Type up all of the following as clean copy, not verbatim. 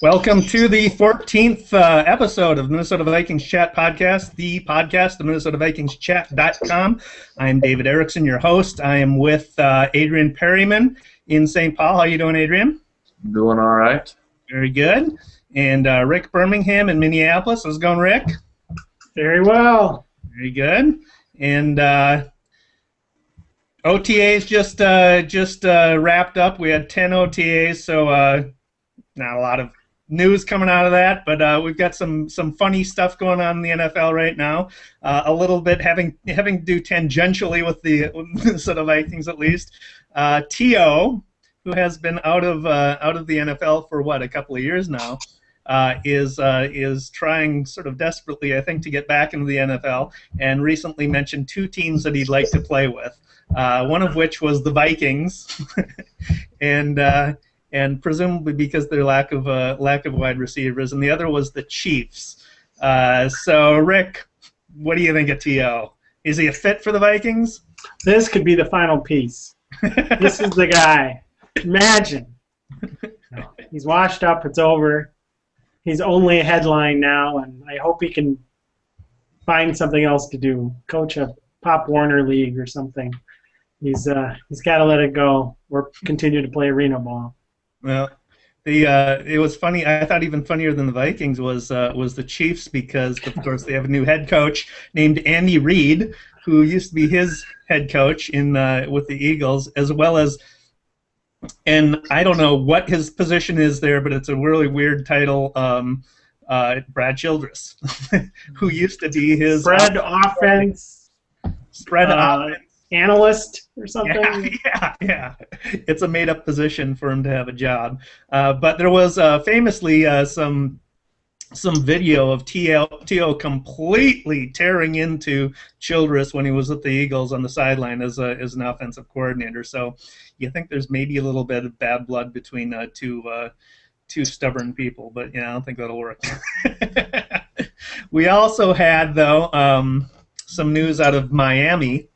Welcome to the 14th episode of Minnesota Vikings Chat Podcast, the podcast of MinnesotaVikingsChat.com. I'm David Erickson, your host. I am with Adrian Perryman in St. Paul. How you doing, Adrian? Doing all right. Very good. And Rick Birmingham in Minneapolis. How's it going, Rick? Very well. Very good. And OTAs just wrapped up. We had 10 OTAs, so not a lot of news coming out of that, but we've got some funny stuff going on in the NFL right now. A little bit having to do tangentially with the Minnesota Vikings, at least. T.O., who has been out of the NFL for a couple of years now, is trying sort of desperately, I think, to get back into the NFL, and recently mentioned two teams that he'd like to play with. One of which was the Vikings, and presumably because of their lack of wide receivers, and the other was the Chiefs. So, Rick, what do you think of T.O.? Is he a fit for the Vikings? This could be the final piece. This is the guy. Imagine. He's washed up. It's over. He's only a headline now, and I hope he can find something else to do. Coach a Pop Warner League or something. He's got to let it go or continue to play arena ball. Well, it was funny. I thought even funnier than the Vikings was the Chiefs, because of course they have a new head coach named Andy Reid, who used to be his head coach with the Eagles, as well as, and I don't know what his position is there, but it's a really weird title. Brad Childress, who used to be his spread offense analyst or something. Yeah. It's a made-up position for him to have a job. But there was famously some video of T.O. completely tearing into Childress when he was with the Eagles on the sideline as an offensive coordinator. So you think there's maybe a little bit of bad blood between two stubborn people, but I don't think that'll work. We also had, though, some news out of Miami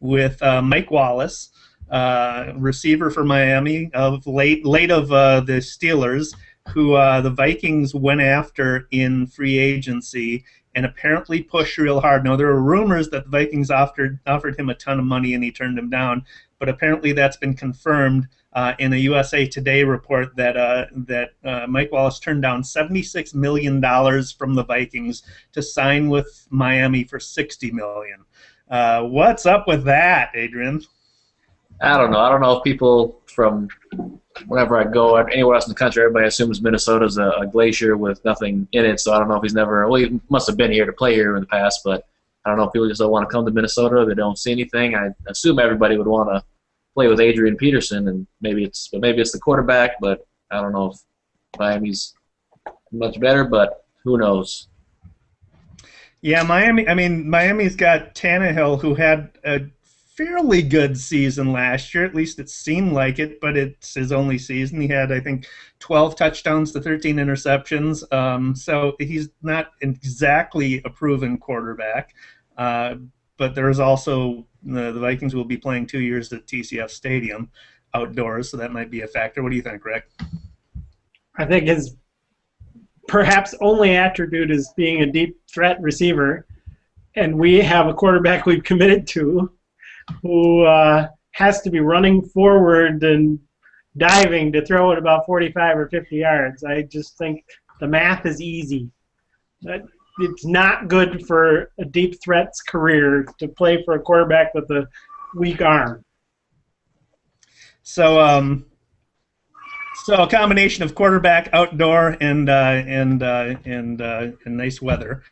with Mike Wallace, receiver for Miami, of late of the Steelers, who the Vikings went after in free agency and apparently pushed real hard. Now, there were rumors that the Vikings offered him a ton of money and he turned them down, but apparently that's been confirmed in a USA Today report that Mike Wallace turned down $76 million from the Vikings to sign with Miami for $60 million. What's up with that, Adrian? I don't know. I don't know if people from whenever I go anywhere else in the country, everybody assumes Minnesota's a glacier with nothing in it. So I don't know if he must have been here to play here in the past, but I don't know if people just don't want to come to Minnesota. They don't see anything. I assume everybody would want to play with Adrian Peterson, and maybe it's the quarterback, but I don't know if Miami's much better, but who knows? Yeah, Miami's got Tannehill, who had a fairly good season last year. At least it seemed like it, but it's his only season. He had, I think, 12 touchdowns to 13 interceptions. So he's not exactly a proven quarterback. But there's also the Vikings will be playing 2 years at TCF Stadium outdoors, so that might be a factor. What do you think, Rick? I think his perhaps only attribute is being a deep threat receiver, and we have a quarterback we've committed to who has to be running forward and diving to throw it about 45 or 50 yards. I just think the math is easy. It's not good for a deep threat's career to play for a quarterback with a weak arm. So a combination of quarterback, outdoor, and nice weather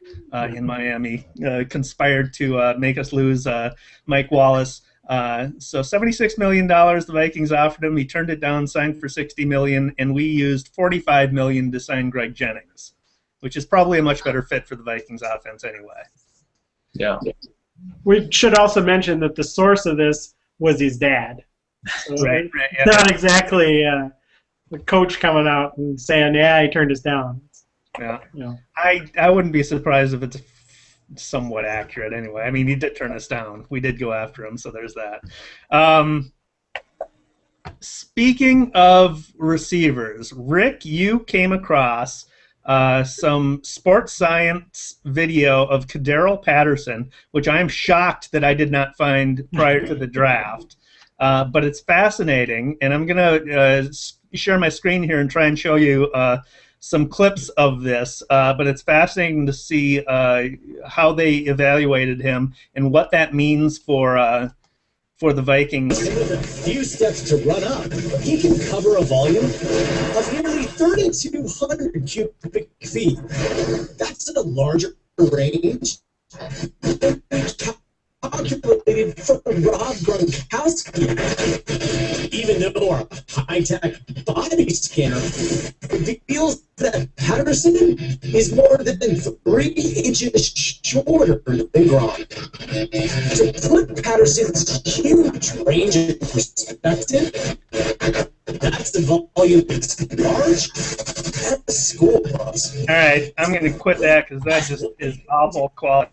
in Miami conspired to make us lose Mike Wallace. So $76 million the Vikings offered him. He turned it down, signed for $60 million, and we used $45 million to sign Greg Jennings, which is probably a much better fit for the Vikings offense anyway. Yeah. We should also mention that the source of this was his dad. So right. Yeah. Not exactly the coach coming out and saying, yeah, he turned us down. Yeah. You know. I wouldn't be surprised if it's somewhat accurate anyway. I mean, he did turn us down. We did go after him, so there's that. Speaking of receivers, Rick, you came across some sports science video of Cordarrelle Patterson, which I am shocked that I did not find prior to the draft. But it's fascinating, and I'm going to share my screen here and try and show you some clips of this. But it's fascinating to see how they evaluated him and what that means for the Vikings. With a few steps to run up, he can cover a volume of nearly 3,200 cubic feet. That's a larger range than calculated for Rob Gronkowski. Even though our high-tech body scanner reveals that Patterson is more than 3 inches shorter than Gronk. To put Patterson's huge range in perspective, that's the volume as large as a school bus. All right, I'm going to quit that because that just is awful quality.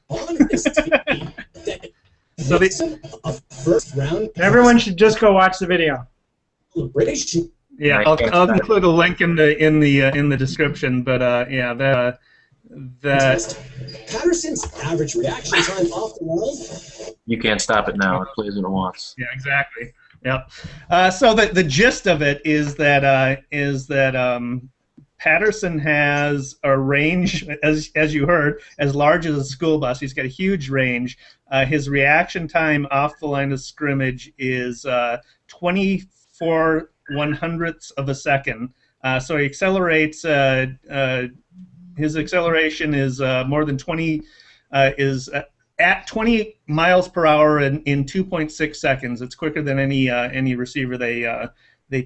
On this team, So a first round. Everyone should just go watch the video. Celebration. yeah, I'll include a link in the description. But yeah, that Patterson's average reaction time off the line. You can't stop it now. It plays when it wants. yeah, exactly. Yep. So the gist of it is that Patterson has a range, as you heard, as large as a school bus. He's got a huge range. His reaction time off the line of scrimmage is 24/100ths of a second. So he accelerates. His acceleration is more than 20. Is at 20 miles per hour in 2.6 seconds. It's quicker than any receiver they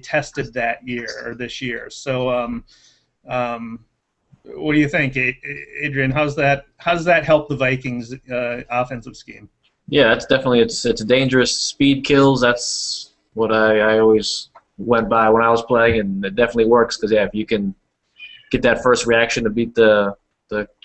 tested that year or this year. So. What do you think, Adrian? How does that help the Vikings offensive scheme? Yeah, that's definitely it's dangerous. Speed kills. That's what I always went by when I was playing, and it definitely works because if you can get that first reaction to beat the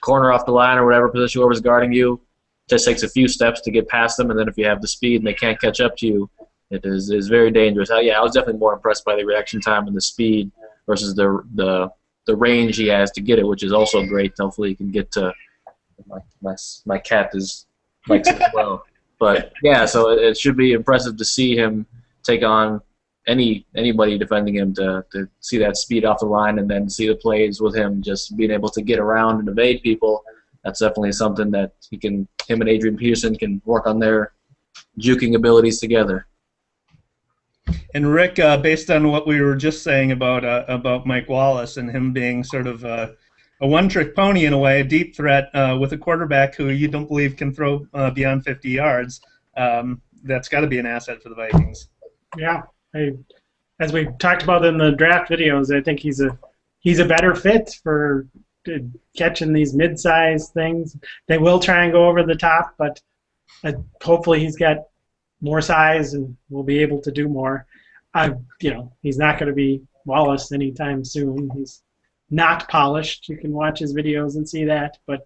corner off the line or whatever position whoever's guarding you, it just takes a few steps to get past them, and then if you have the speed and they can't catch up to you, it is very dangerous. Yeah, I was definitely more impressed by the reaction time and the speed versus the range he has to get it, which is also great. Hopefully he can get to my cat likes it as well. But yeah, so it should be impressive to see him take on anybody defending him to see that speed off the line and then see the plays with him just being able to get around and evade people. That's definitely something that him and Adrian Peterson can work on their juking abilities together. And Rick, based on what we were just saying about Mike Wallace and him being sort of a one-trick pony in a way, a deep threat with a quarterback who you don't believe can throw beyond 50 yards, that's got to be an asset for the Vikings. Yeah, as we talked about in the draft videos, I think he's a better fit for catching these mid-sized things. They will try and go over the top, but hopefully he's got more size and will be able to do more. He's not going to be Wallace anytime soon. He's not polished. You can watch his videos and see that, but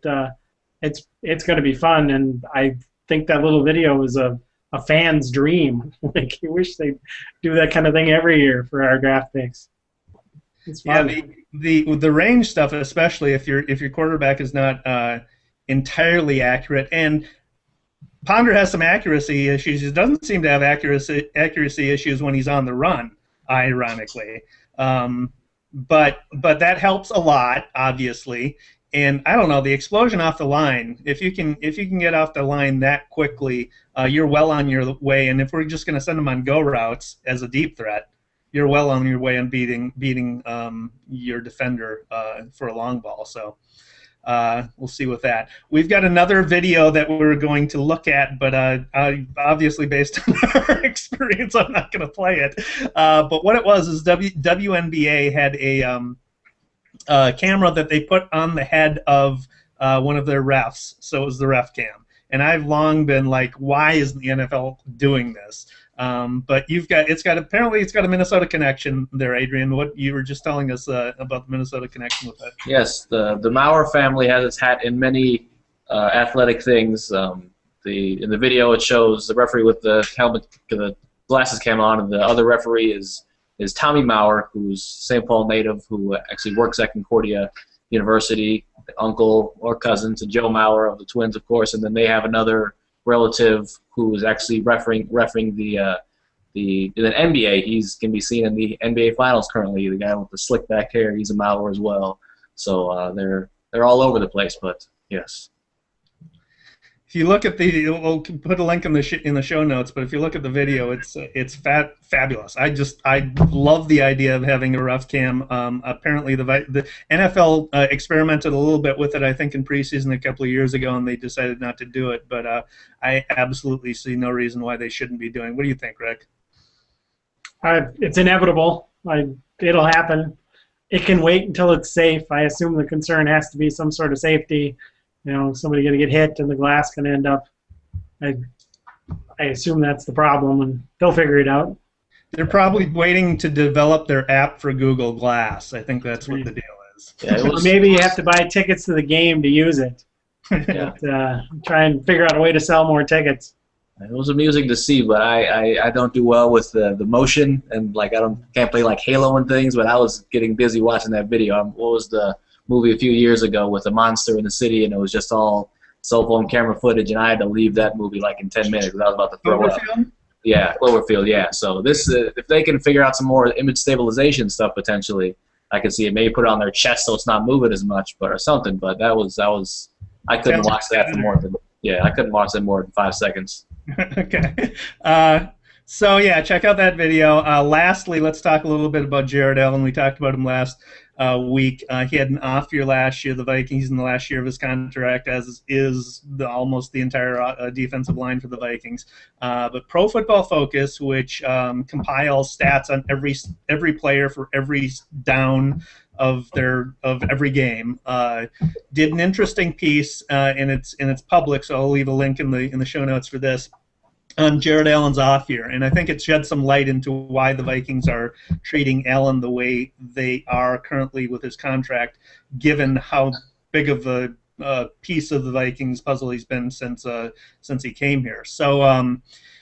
it's going to be fun. And I think that little video is a fan's dream. Like, you wish they'd do that kind of thing every year for our draft picks. It's fun. Yeah, the range stuff, especially if your quarterback is not entirely accurate. And Ponder has some accuracy issues. He doesn't seem to have accuracy issues when he's on the run, ironically. But that helps a lot, obviously. And I don't know, the explosion off the line. If you can get off the line that quickly, you're well on your way. And if we're just going to send him on go routes as a deep threat, you're well on your way on beating your defender for a long ball. So. We'll see with that. We've got another video that we're going to look at, but obviously based on our experience, I'm not going to play it. But what it was is WNBA had a camera that they put on the head of one of their refs, so it was the RefCam. And I've long been like, why isn't the NFL doing this? But apparently it's got a Minnesota connection there, Adrian. What you were just telling us about the Minnesota connection with it. Yes, the Maurer family has its hat in many athletic things. In the video it shows the referee with the helmet, the glasses came on, and the other referee is Tommy Maurer, who's St. Paul native, who actually works at Concordia University, uncle or cousin to Joe Maurer of the Twins, of course, and then they have another relative who is actually refereeing the NBA. He's can be seen in the NBA Finals currently. The guy with the slick back hair, he's a Maurer as well. So they're all over the place, but yes. If you look at we'll put a link in the show notes. But if you look at the video, it's fabulous. I love the idea of having a RefCam. Apparently, the NFL experimented a little bit with it, I think, in preseason a couple of years ago, and they decided not to do it. But I absolutely see no reason why they shouldn't be doing. What do you think, Rick? It's inevitable. It'll happen. It can wait until it's safe. I assume the concern has to be some sort of safety. You know, somebody going to get hit and the glass can end up. I assume that's the problem, and they'll figure it out. They're probably waiting to develop their app for Google Glass. I think that's what the deal is. Yeah, or maybe you have to buy tickets to the game to use it. Yeah. But, try and figure out a way to sell more tickets. It was amusing to see, but I don't do well with the motion, and like can't play like Halo and things. But I was getting busy watching that video. What was the movie a few years ago with a monster in the city, and it was just all cell phone camera footage, and I had to leave that movie like in 10 minutes because I was about to throw up. Yeah, Cloverfield, yeah. So this, if they can figure out some more image stabilization stuff potentially, I could see it. Maybe put it on their chest so it's not moving as much, or something. But that was I couldn't watch that for more than I couldn't watch that more than 5 seconds. Okay. So yeah, check out that video. Lastly, let's talk a little bit about Jared Allen. We talked about him last week. He had an off year last year. The Vikings in the last year of his contract, as is almost the entire defensive line for the Vikings. But Pro Football Focus, which compiles stats on every player for every down of every game, did an interesting piece, and it's public. So I'll leave a link in the show notes for this, on Jared Allen's off year, and I think it shed some light into why the Vikings are treating Allen the way they are currently with his contract, given how big of a piece of the Vikings puzzle he's been since he came here. So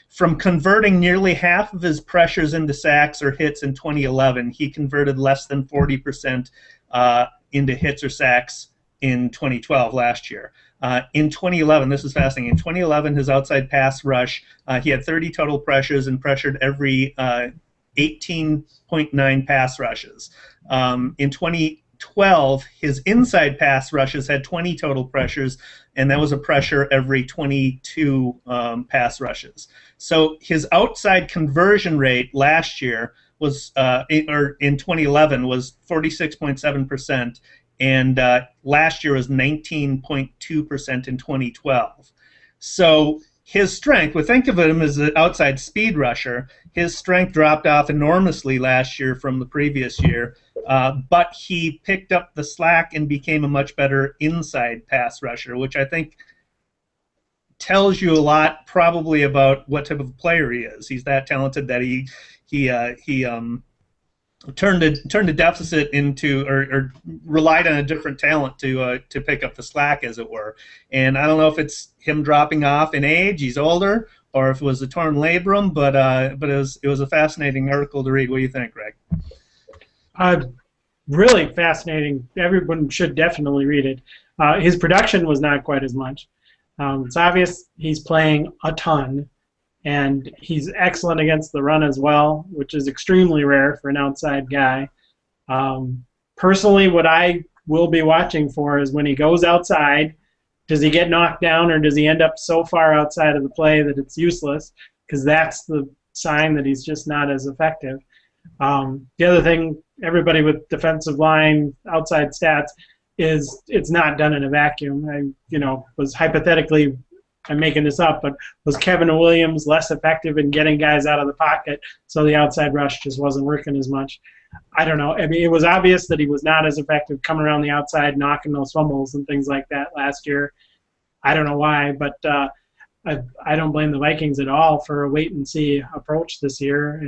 from converting nearly half of his pressures into sacks or hits in 2011, he converted less than 40% into hits or sacks in 2012 last year. In 2011, this is fascinating. In 2011, his outside pass rush, he had 30 total pressures and pressured every 18.9 pass rushes. In 2012, his inside pass rushes had 20 total pressures, and that was a pressure every 22 pass rushes. So his outside conversion rate last year was, or in 2011, was 46.7%. And last year was 19.2% in 2012. So his strength, think of him as an outside speed rusher, his strength dropped off enormously last year from the previous year, but he picked up the slack and became a much better inside pass rusher, which I think tells you a lot probably about what type of player he is. He's that talented that he turned a deficit into, or relied on a different talent to pick up the slack, as it were. And I don't know if it's him dropping off in age, he's older, or if it was a torn labrum, but it was a fascinating article to read. What do you think, Greg? Really fascinating. Everyone should definitely read it. His production was not quite as much. It's obvious he's playing a ton, and he's excellent against the run as well, which is extremely rare for an outside guy. Personally, what I will be watching for is when he goes outside, does he get knocked down, or does he end up so far outside of the play that it's useless? Because that's the sign that he's just not as effective. The other thing, everybody with defensive line outside stats, is it's not done in a vacuum. Was hypothetically, I'm making this up, but was Kevin Williams less effective in getting guys out of the pocket, so the outside rush just wasn't working as much? I don't know. I mean, it was obvious that he was not as effective coming around the outside, knocking those fumbles and things like that last year. I don't know why, but I don't blame the Vikings at all for a wait-and-see approach this year.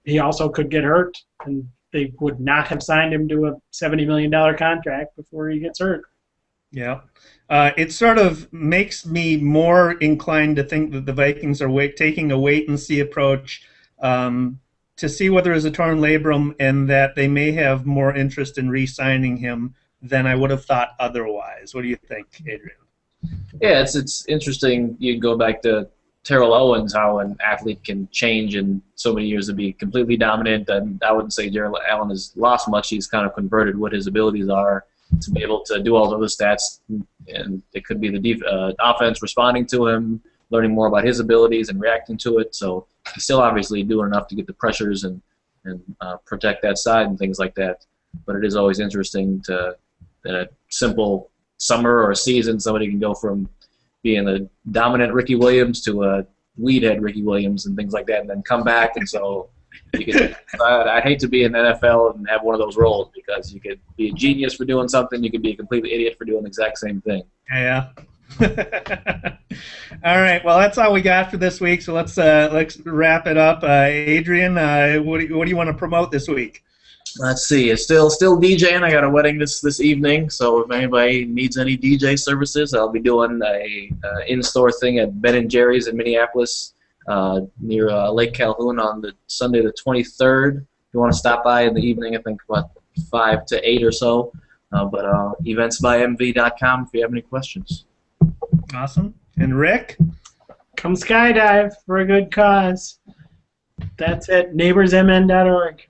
He also could get hurt, and they would not have signed him to a $70 million contract before he gets hurt. Yeah. It sort of makes me more inclined to think that the Vikings are taking a wait-and-see approach to see whether it's a torn labrum and that they may have more interest in re-signing him than I would have thought otherwise. What do you think, Adrian? Yeah, it's interesting. You go back to Terrell Owens, how an athlete can change in so many years to be completely dominant. And I wouldn't say Jared Allen has lost much. He's kind of converted what his abilities are to be able to do all the other stats. And it could be the offense responding to him, learning more about his abilities and reacting to it. So he's still obviously doing enough to get the pressures and protect that side and things like that. But it is always interesting to a simple summer or a season, somebody can go from being a dominant Ricky Williams to a weedhead Ricky Williams and things like that, and then come back. And so you could, I'd hate to be in the NFL and have one of those roles, because you could be a genius for doing something, you could be a complete idiot for doing the exact same thing. Yeah. All right. Well, that's all we got for this week. So let's wrap it up. Adrian, what do you want to promote this week? Let's see. It's still DJing. I got a wedding this evening, so if anybody needs any DJ services, I'll be doing a in-store thing at Ben & Jerry's in Minneapolis near Lake Calhoun on the Sunday the 23rd. If you want to stop by in the evening, I think about 5 to 8 or so. But eventsbymv.com if you have any questions. Awesome. And Rick? Come skydive for a good cause. That's it. NeighborsMN.org.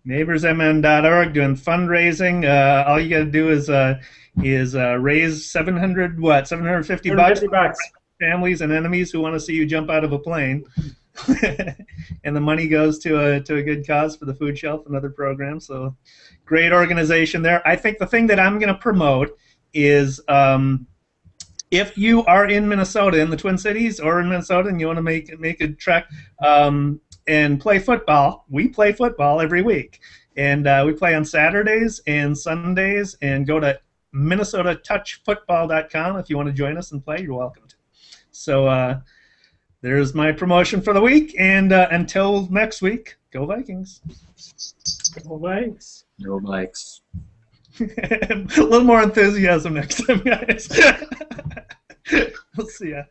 NeighborsMN.org, doing fundraising. All you got to do is raise $750 bucks. Families and enemies who want to see you jump out of a plane, and the money goes to a good cause for the food shelf and other programs. So, great organization there. I think the thing that I'm going to promote is if you are in Minnesota, in the Twin Cities, or in Minnesota, and you want to make a trek. And play football. We play football every week, and we play on Saturdays and Sundays. And go to MinnesotaTouchFootball.com if you want to join us and play. You're welcome to. So there's my promotion for the week. And until next week, go Vikings. Go Vikes. No likes. A little more enthusiasm next time, guys. We'll see ya.